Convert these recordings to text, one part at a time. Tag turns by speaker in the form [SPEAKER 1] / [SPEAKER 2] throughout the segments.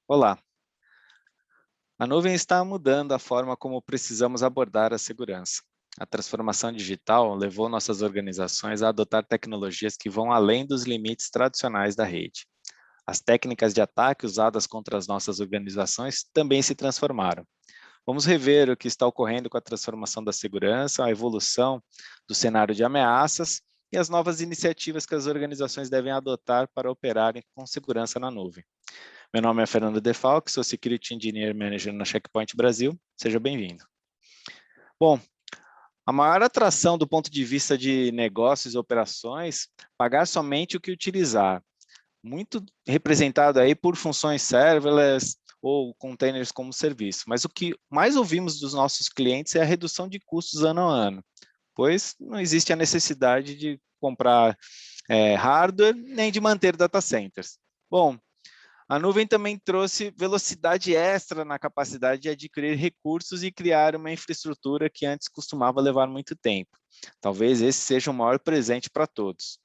[SPEAKER 1] Olá, a nuvem está mudando a forma como precisamos abordar a segurança. A transformação digital levou nossas organizações a adotar tecnologias que vão além dos limites tradicionais da rede. As técnicas de ataque usadas contra as nossas organizações também se transformaram. Vamos rever o que está ocorrendo com a transformação da segurança, a evolução do cenário de ameaças e as novas iniciativas que as organizações devem adotar para operarem com segurança na nuvem. Meu nome é Fernando Defalque, sou Security Engineer Manager na Checkpoint Brasil. Seja bem-vindo. Bom, a maior atração do ponto de vista de negócios e operações, pagar somente o que utilizar. Muito representado aí por funções serverless ou containers como serviço. Mas o que mais ouvimos dos nossos clientes é a redução de custos ano a ano, pois não existe a necessidade de comprar hardware nem de manter data centers. Bom, a nuvem também trouxe velocidade extra na capacidade de adquirir recursos e criar uma infraestrutura que antes costumava levar muito tempo. Talvez esse seja o maior presente para todos.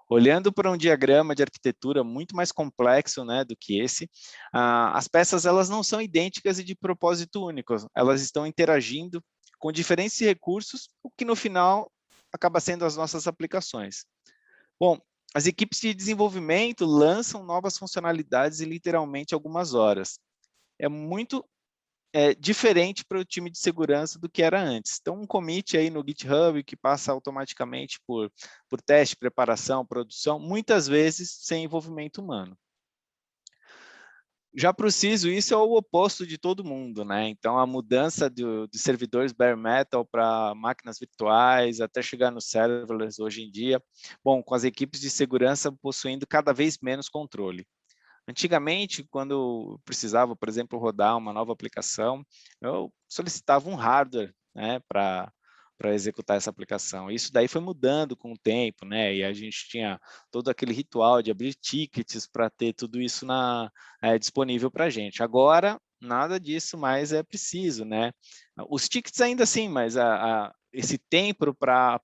[SPEAKER 1] Olhando para um diagrama de arquitetura muito mais complexo, né, do que esse, as peças elas não são idênticas e de propósito único, elas estão interagindo com diferentes recursos, o que no final acaba sendo as nossas aplicações. Bom, as equipes de desenvolvimento lançam novas funcionalidades em literalmente algumas horas. É muito diferente para o time de segurança do que era antes. Então, um commit aí no GitHub que passa automaticamente por teste, preparação, produção, muitas vezes sem envolvimento humano. Já para o CISO, isso é o oposto de todo mundo, né? Então, a mudança de servidores bare metal para máquinas virtuais, até chegar no serverless hoje em dia, bom, com as equipes de segurança possuindo cada vez menos controle. Antigamente, quando eu precisava, por exemplo, rodar uma nova aplicação, eu solicitava um hardware, né, para executar essa aplicação. Isso daí foi mudando com o tempo, né? E a gente tinha todo aquele ritual de abrir tickets para ter tudo isso disponível para a gente. Agora, nada disso mais é preciso, né? Os tickets ainda assim, mas esse tempo para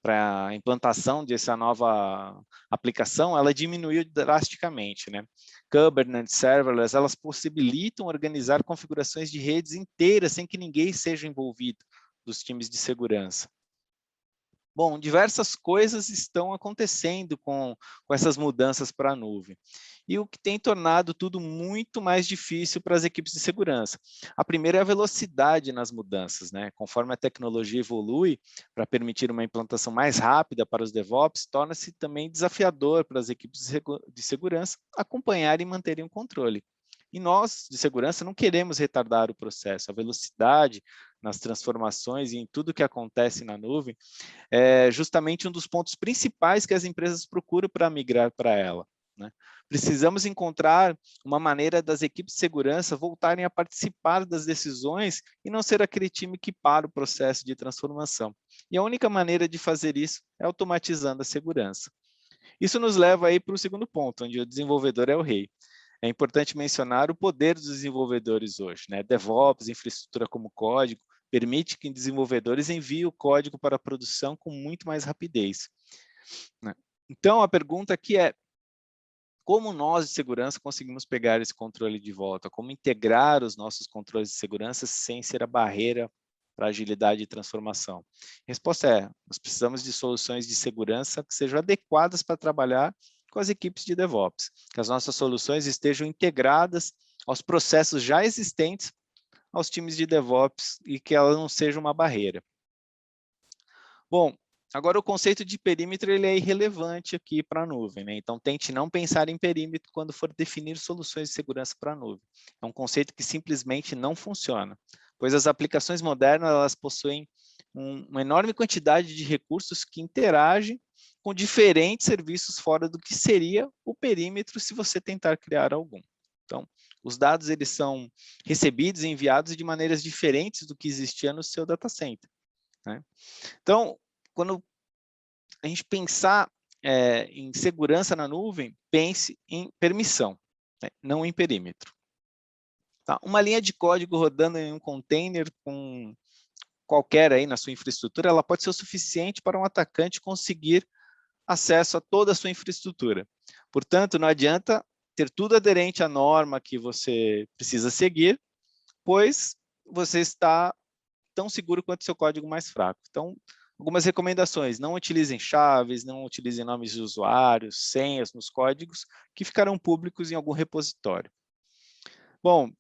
[SPEAKER 1] a implantação dessa nova aplicação, ela diminuiu drasticamente, né? Kubernetes, serverless, elas possibilitam organizar configurações de redes inteiras sem que ninguém seja envolvido dos times de segurança. Bom, diversas coisas estão acontecendo com essas mudanças para a nuvem. E o que tem tornado tudo muito mais difícil para as equipes de segurança. A primeira é a velocidade nas mudanças, né? Conforme a tecnologia evolui, para permitir uma implantação mais rápida para os DevOps, torna-se também desafiador para as equipes de segurança acompanharem e manterem o controle. E nós, de segurança, não queremos retardar o processo. A velocidade nas transformações e em tudo que acontece na nuvem é justamente um dos pontos principais que as empresas procuram para migrar para ela, né? Precisamos encontrar uma maneira das equipes de segurança voltarem a participar das decisões e não ser aquele time que para o processo de transformação. E a única maneira de fazer isso é automatizando a segurança. Isso nos leva aí para o segundo ponto, onde o desenvolvedor é o rei. É importante mencionar o poder dos desenvolvedores hoje, né? DevOps, infraestrutura como código, permite que desenvolvedores enviem o código para a produção com muito mais rapidez, né? Então, a pergunta aqui é, como nós de segurança conseguimos pegar esse controle de volta? Como integrar os nossos controles de segurança sem ser a barreira para agilidade e transformação? A resposta é, nós precisamos de soluções de segurança que sejam adequadas para trabalhar com as equipes de DevOps, que as nossas soluções estejam integradas aos processos já existentes aos times de DevOps e que ela não seja uma barreira. Bom, agora o conceito de perímetro ele é irrelevante aqui para a nuvem, né? Então tente não pensar em perímetro quando for definir soluções de segurança para a nuvem. É um conceito que simplesmente não funciona, pois as aplicações modernas elas possuem uma enorme quantidade de recursos que interagem com diferentes serviços fora do que seria o perímetro se você tentar criar algum. Então, os dados eles são recebidos e enviados de maneiras diferentes do que existia no seu data center, né? Então, quando a gente pensar em segurança na nuvem, pense em permissão, né? Não em perímetro. Tá? Uma linha de código rodando em um container com qualquer aí na sua infraestrutura, ela pode ser o suficiente para um atacante conseguir acesso a toda a sua infraestrutura. Portanto, não adianta ter tudo aderente à norma que você precisa seguir, pois você está tão seguro quanto seu código mais fraco. Então, algumas recomendações: não utilizem chaves, não utilizem nomes de usuários, senhas nos códigos que ficarão públicos em algum repositório. Bom,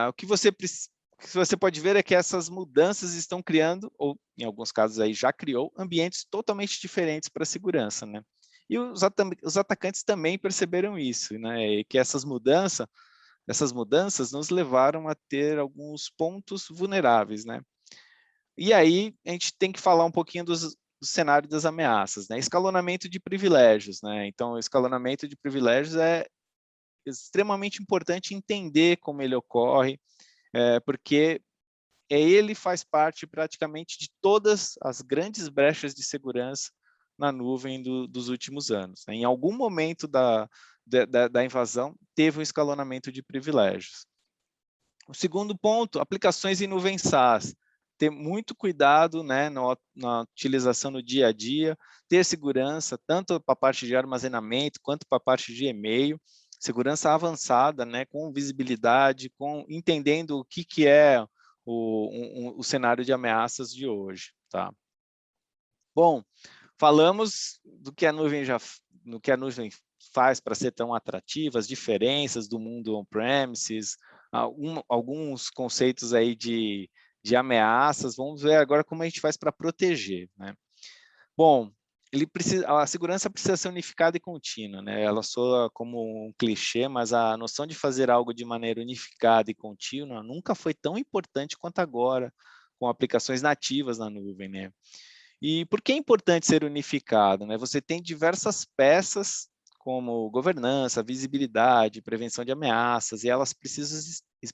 [SPEAKER 1] o que você pode ver é que essas mudanças estão criando, ou em alguns casos aí já criou, ambientes totalmente diferentes para a segurança, né? E os atacantes também perceberam isso, né? E que essas mudanças nos levaram a ter alguns pontos vulneráveis, né? E aí a gente tem que falar um pouquinho do cenário das ameaças, né? Escalonamento de privilégios, né? Então, o escalonamento de privilégios é extremamente importante entender como ele ocorre, porque ele faz parte praticamente de todas as grandes brechas de segurança na nuvem dos últimos anos, né? Em algum momento da invasão, teve um escalonamento de privilégios. O segundo ponto, aplicações em nuvem SaaS. Ter muito cuidado, né, na utilização no dia a dia, ter segurança, tanto para a parte de armazenamento, quanto para a parte de e-mail, segurança avançada, né, com visibilidade, entendendo o que é o cenário de ameaças de hoje. Tá? Bom, falamos do que a nuvem faz para ser tão atrativa, as diferenças do mundo on-premises, alguns conceitos aí de ameaças. Vamos ver agora como a gente faz para proteger, né? Bom, a segurança precisa ser unificada e contínua, né? Ela soa como um clichê, mas a noção de fazer algo de maneira unificada e contínua nunca foi tão importante quanto agora, com aplicações nativas na nuvem, né? E por que é importante ser unificado, né? Você tem diversas peças, como governança, visibilidade, prevenção de ameaças, e elas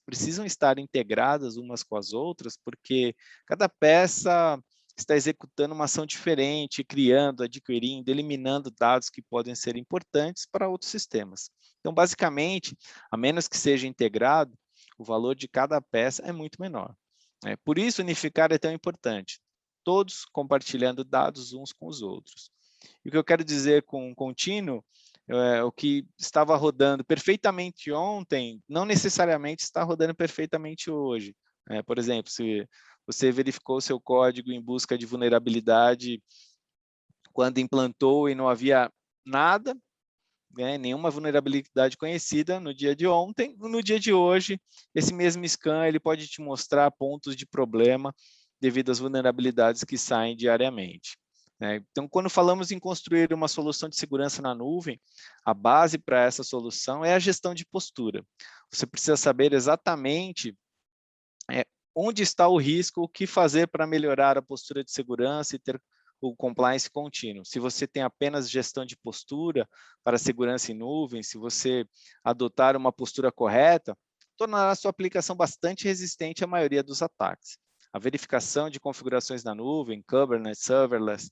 [SPEAKER 1] precisam estar integradas umas com as outras, porque cada peça está executando uma ação diferente, criando, adquirindo, eliminando dados que podem ser importantes para outros sistemas. Então, basicamente, a menos que seja integrado, o valor de cada peça é muito menor. Por isso, unificar é tão importante. Todos compartilhando dados uns com os outros. E o que eu quero dizer com contínuo, o que estava rodando perfeitamente ontem, não necessariamente está rodando perfeitamente hoje. Por exemplo, se você verificou seu código em busca de vulnerabilidade quando implantou e não havia nada, nenhuma vulnerabilidade conhecida no dia de ontem, no dia de hoje, esse mesmo scan ele pode te mostrar pontos de problema devido às vulnerabilidades que saem diariamente. Então, quando falamos em construir uma solução de segurança na nuvem, a base para essa solução é a gestão de postura. Você precisa saber exatamente onde está o risco, o que fazer para melhorar a postura de segurança e ter o compliance contínuo. Se você tem apenas gestão de postura para segurança em nuvem, se você adotar uma postura correta, tornará a sua aplicação bastante resistente à maioria dos ataques. A verificação de configurações na nuvem, Kubernetes, Serverless,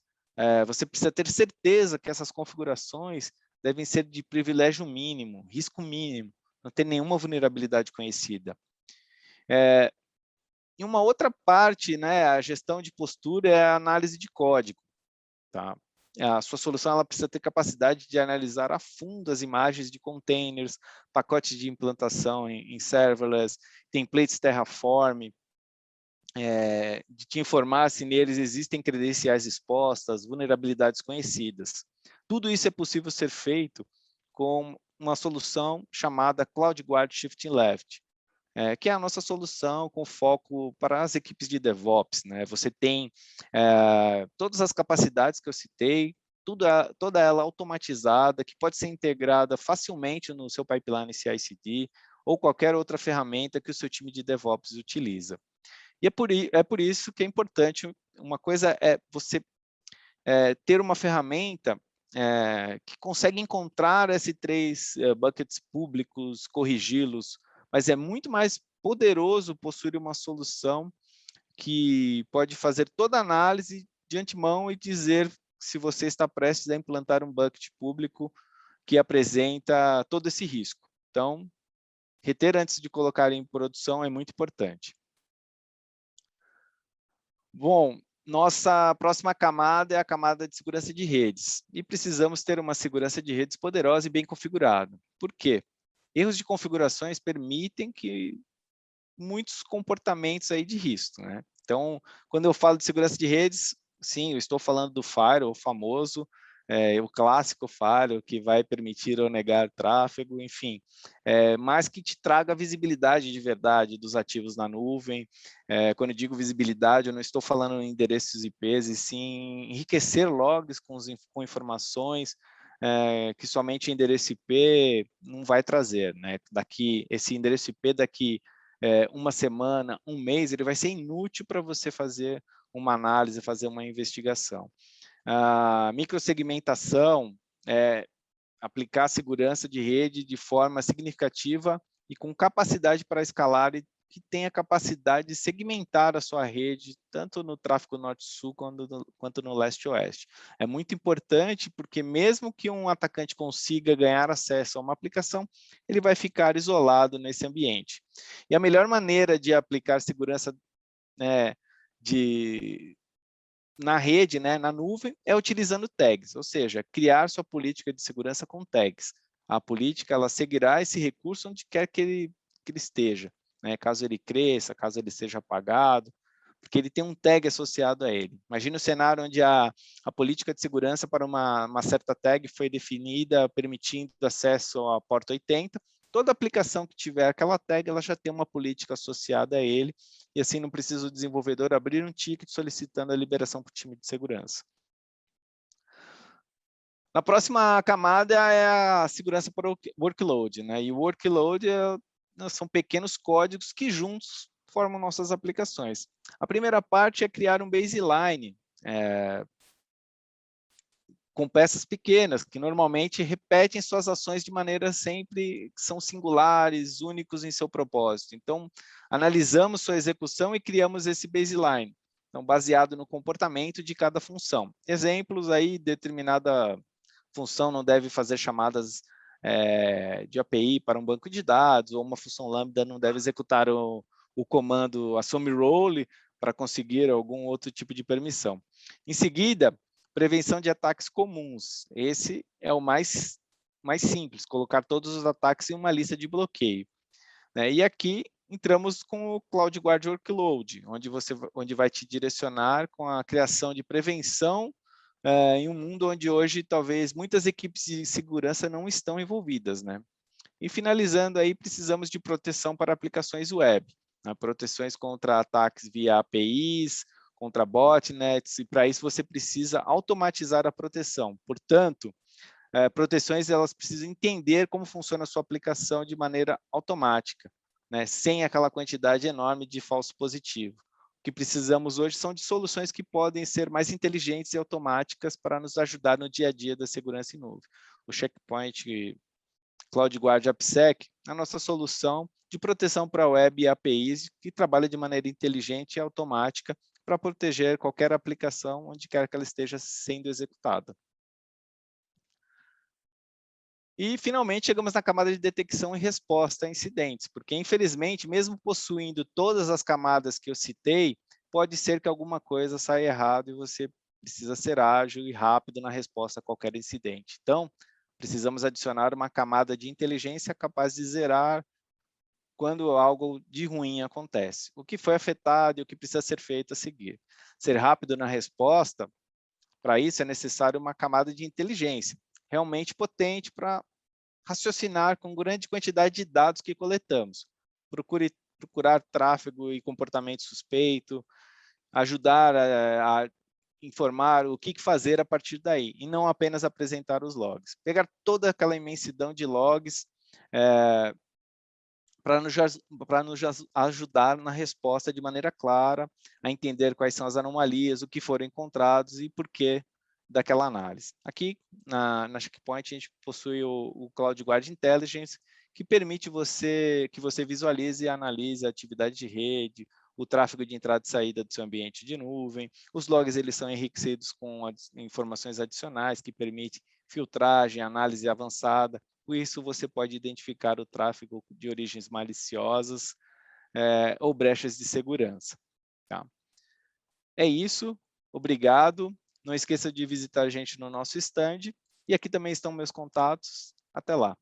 [SPEAKER 1] você precisa ter certeza que essas configurações devem ser de privilégio mínimo, risco mínimo, não ter nenhuma vulnerabilidade conhecida. E uma outra parte, né, a gestão de postura é a análise de código. Tá? A sua solução ela precisa ter capacidade de analisar a fundo as imagens de containers, pacotes de implantação em serverless, templates Terraform, de te informar se neles existem credenciais expostas, vulnerabilidades conhecidas. Tudo isso é possível ser feito com uma solução chamada CloudGuard Shifting Left, que é a nossa solução com foco para as equipes de DevOps. Né? Você tem todas as capacidades que eu citei, toda ela automatizada, que pode ser integrada facilmente no seu pipeline CI/CD ou qualquer outra ferramenta que o seu time de DevOps utiliza. E é por isso que é importante, uma coisa é você ter uma ferramenta que consegue encontrar S3 buckets públicos, corrigi-los, mas é muito mais poderoso possuir uma solução que pode fazer toda a análise de antemão e dizer se você está prestes a implantar um bucket público que apresenta todo esse risco. Então, reter antes de colocar em produção é muito importante. Bom, Nossa próxima camada é a camada de segurança de redes. E precisamos ter uma segurança de redes poderosa e bem configurada. Por quê? Erros de configurações permitem que muitos comportamentos aí de risco, né? Então, quando eu falo de segurança de redes, sim, eu estou falando do firewall, o famoso, o clássico firewall, que vai permitir ou negar tráfego, enfim, mas que te traga visibilidade de verdade dos ativos na nuvem. Quando eu digo visibilidade, eu não estou falando em endereços IPs, e sim enriquecer logs com informações, que somente endereço IP não vai trazer, né? Esse endereço IP daqui uma semana, um mês, ele vai ser inútil para você fazer uma análise, fazer uma investigação. A microsegmentação é aplicar segurança de rede de forma significativa e com capacidade para escalar e que tenha capacidade de segmentar a sua rede, tanto no tráfego norte-sul quanto no leste-oeste. É muito importante porque mesmo que um atacante consiga ganhar acesso a uma aplicação, ele vai ficar isolado nesse ambiente. E a melhor maneira de aplicar segurança, né, na rede, né, na nuvem, é utilizando tags, ou seja, criar sua política de segurança com tags. A política ela seguirá esse recurso onde quer que ele esteja, né, caso ele cresça, caso ele seja apagado, porque ele tem um tag associado a ele. Imagina o cenário onde a política de segurança para uma certa tag foi definida, permitindo acesso à porta 80, toda aplicação que tiver aquela tag, ela já tem uma política associada a ele, e assim não precisa o desenvolvedor abrir um ticket solicitando a liberação para o time de segurança. Na próxima camada é a segurança por workload, né? E o workload são pequenos códigos que juntos formam nossas aplicações. A primeira parte é criar um baseline, com peças pequenas, que normalmente repetem suas ações de maneira sempre que são singulares, únicos em seu propósito. Então, analisamos sua execução e criamos esse baseline, então, baseado no comportamento de cada função. Exemplos aí, determinada função não deve fazer chamadas de API para um banco de dados, ou uma função lambda não deve executar o comando assume role para conseguir algum outro tipo de permissão. Em seguida, prevenção de ataques comuns. Esse é o mais simples, colocar todos os ataques em uma lista de bloqueio, né? E aqui entramos com o Cloud Guard Workload, onde vai te direcionar com a criação de prevenção em um mundo onde hoje talvez muitas equipes de segurança não estão envolvidas, né? E finalizando aí, precisamos de proteção para aplicações web, né? Proteções contra ataques via APIs, contra botnets, e para isso você precisa automatizar a proteção. Portanto, proteções elas precisam entender como funciona a sua aplicação de maneira automática, né? Sem aquela quantidade enorme de falso positivo. O que precisamos hoje são de soluções que podem ser mais inteligentes e automáticas para nos ajudar no dia a dia da segurança em nuvem. O Checkpoint CloudGuard AppSec, a nossa solução de proteção para web e APIs que trabalha de maneira inteligente e automática para proteger qualquer aplicação onde quer que ela esteja sendo executada. E, finalmente, chegamos na camada de detecção e resposta a incidentes, porque, infelizmente, mesmo possuindo todas as camadas que eu citei, pode ser que alguma coisa saia errado e você precisa ser ágil e rápido na resposta a qualquer incidente. Então, precisamos adicionar uma camada de inteligência capaz de zerar quando algo de ruim acontece. O que foi afetado e o que precisa ser feito a seguir. Ser rápido na resposta, para isso é necessário uma camada de inteligência realmente potente para raciocinar com grande quantidade de dados que coletamos. Procurar tráfego e comportamento suspeito, ajudar a informar o que fazer a partir daí, e não apenas apresentar os logs. Pegar toda aquela imensidão de logs para nos ajudar na resposta de maneira clara, a entender quais são as anomalias, o que foram encontrados e por que daquela análise. Aqui, na Checkpoint, a gente possui o Cloud Guard Intelligence, que permite que você visualize e analise a atividade de rede, o tráfego de entrada e saída do seu ambiente de nuvem. Os logs eles são enriquecidos com informações adicionais que permitem filtragem, análise avançada. Com isso, você pode identificar o tráfego de origens maliciosas ou brechas de segurança. Tá? É isso. Obrigado. Não esqueça de visitar a gente no nosso stand. E aqui também estão meus contatos. Até lá.